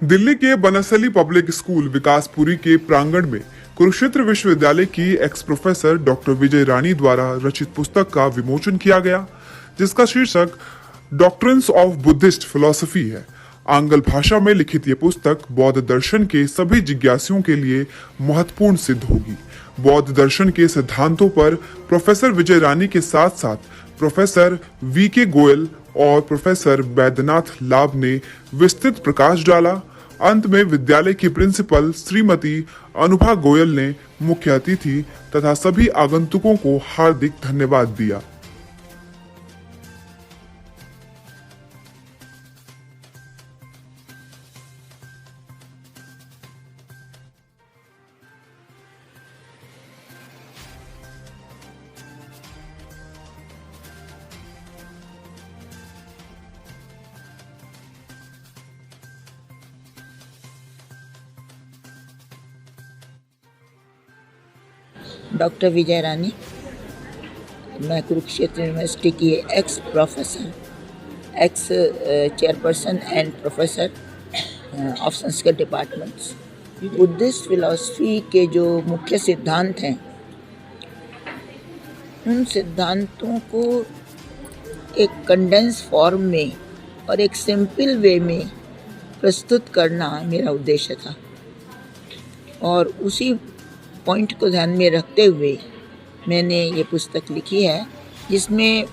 दिल्ली के Banasthali public school Vikaspuri के प्रांगण में कुरुक्षेत्र विश्वविद्यालय की एक्स प्रोफेसर डॉक्टर विजय रानी द्वारा रचित पुस्तक का विमोचन किया गया, जिसका शीर्षक डॉक्ट्रिन्स ऑफ बुद्धिस्ट फिलॉसफी है। आंग्ल भाषा में लिखित ये पुस्तक बौद्ध दर्शन के सभी जिज्ञासुओं के लिए महत्वपूर्ण सिद्ध होगी। बौद्ध दर्शन के सिद्धांतों पर प्रोफेसर विजय रानी के साथ साथ प्रोफेसर वी.के. गोयल और प्रोफेसर बैद्यनाथ लाभ ने विस्तृत प्रकाश डाला। अंत में विद्यालय की प्रिंसिपल श्रीमती अनुभा गोयल ने मुख्य अतिथि तथा सभी आगंतुकों को हार्दिक धन्यवाद दिया। डॉक्टर विजय रानी, मैं कुरुक्षेत्र यूनिवर्सिटी की x professor, x chairperson and professor of Sanskrit departments. Buddhist philosophy के जो मुख्य सिद्धांत हैं, उन सिद्धांतों को एक कंडेंस फॉर्म में और एक सिंपल वे में प्रस्तुत करना मेरा उद्देश्य था और उसी पॉइंट को ध्यान में रखते हुए मैंने ये पुस्तक लिखी है, जिसमें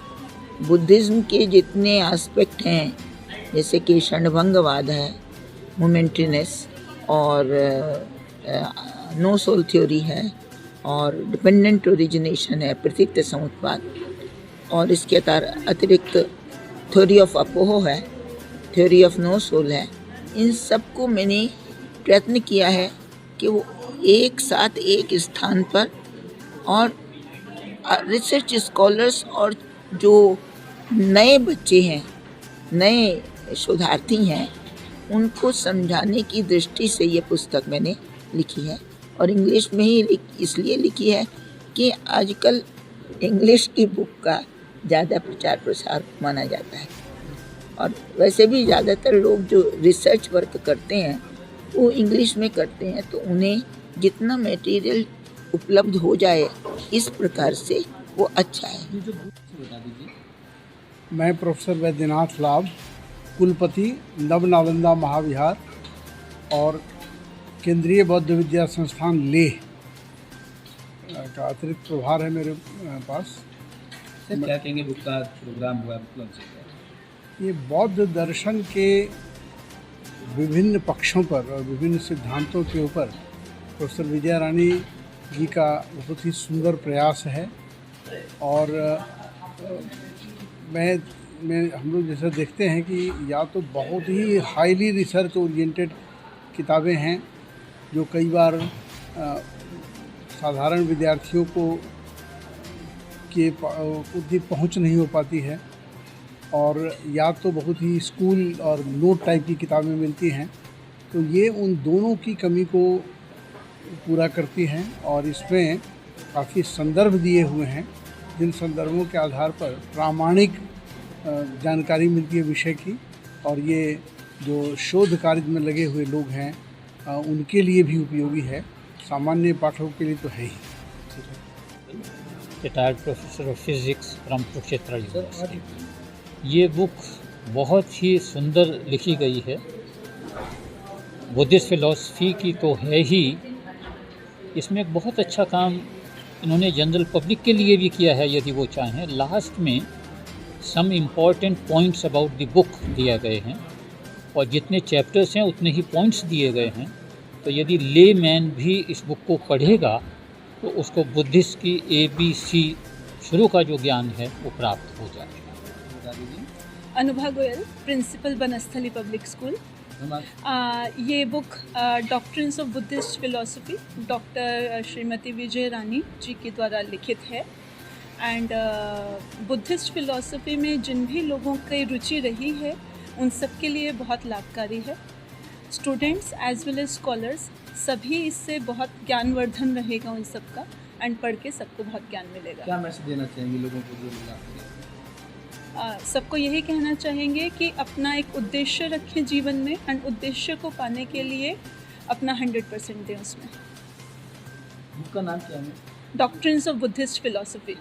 बुद्धिज़्म के जितने एस्पेक्ट हैं, जैसे कि क्षणभंगवाद है, मोमेंटरीनेस और नो सोल थ्योरी है और डिपेंडेंट ओरिजिनेशन है, प्रतीक्त समुत्पाद, और इसके अतिरिक्त थ्योरी ऑफ अपोह है, थ्योरी ऑफ नो सोल है। इन सब को मैंने प्रयत्न किया है कि वो एक साथ एक स्थान पर, और रिसर्च स्कॉलर्स और जो नए बच्चे हैं, नए शोधार्थी हैं, उनको समझाने की दृष्टि से ये पुस्तक मैंने लिखी है। और इंग्लिश में ही इसलिए लिखी है कि आजकल इंग्लिश की बुक का ज़्यादा प्रचार प्रसार माना जाता है, और वैसे भी ज़्यादातर लोग जो रिसर्च वर्क करते हैं वो इंग्लिश में करते हैं, तो उन्हें जितना मटेरियल उपलब्ध हो जाए इस प्रकार से वो अच्छा है। मैं प्रोफेसर बैद्यनाथ लाभ, कुलपति नवनालंदा महाविहार और केंद्रीय बौद्ध विद्या संस्थान लेह का अतिरिक्त प्रभार है मेरे पास। सर, क्या कहेंगे, बुक का प्रोग्राम हुआ ये बौद्ध दर्शन के विभिन्न पक्षों पर और विभिन्न सिद्धांतों के ऊपर प्रोफेसर विजय रानी जी का बहुत ही सुंदर प्रयास है। और हम लोग जैसा देखते हैं कि या तो बहुत ही हाईली रिसर्च ओरिएंटेड किताबें हैं जो कई बार साधारण विद्यार्थियों को के उतनी पहुंच नहीं हो पाती है, और या तो बहुत ही स्कूल और नोट टाइप की किताबें मिलती हैं, तो ये उन दोनों की कमी को पूरा करती हैं। और इसमें काफ़ी संदर्भ दिए हुए हैं, जिन संदर्भों के आधार पर प्रामाणिक जानकारी मिलती है विषय की, और ये जो शोध कार्य में लगे हुए लोग हैं उनके लिए भी उपयोगी है, सामान्य पाठकों के लिए तो है ही। Retired professor of physics from Kurukshetra university. ये बुक बहुत ही सुंदर लिखी गई है, बुद्धिस्ट फिलॉसफी की तो है ही, इसमें एक बहुत अच्छा काम इन्होंने जनरल पब्लिक के लिए भी किया है यदि वो चाहें। लास्ट में some important points about the book दिए गए हैं, और जितने चैप्टर्स हैं उतने ही पॉइंट्स दिए गए हैं। तो यदि ले मैन भी इस बुक को पढ़ेगा तो उसको बुद्धिस्ट की ABC शुरू का जो ज्ञान है वो प्राप्त हो जाएगा। Anubha Goyal, principal Banasthali public school. ये book doctrines of Buddhist philosophy doctor Shrimati Vijay Rani ji के द्वारा लिखित है। एंड बुद्धिस्ट फिलॉसफी में जिन भी लोगों की रुचि रही है उन सब के लिए बहुत लाभकारी है। Students as well as scholars सभी इससे बहुत ज्ञानवर्धन रहेगा उन सब का, एंड पढ़ के सबको बहुत ज्ञान मिलेगा। क्या मैसेज देना चाहेंगे लोगों को जो सबको यही कहना चाहेंगे कि अपना एक उद्देश्य रखें जीवन में एंड उद्देश्य को पाने के लिए अपना 100% दें उसमें। बुक का नाम क्या है? Doctrines of Buddhist philosophy.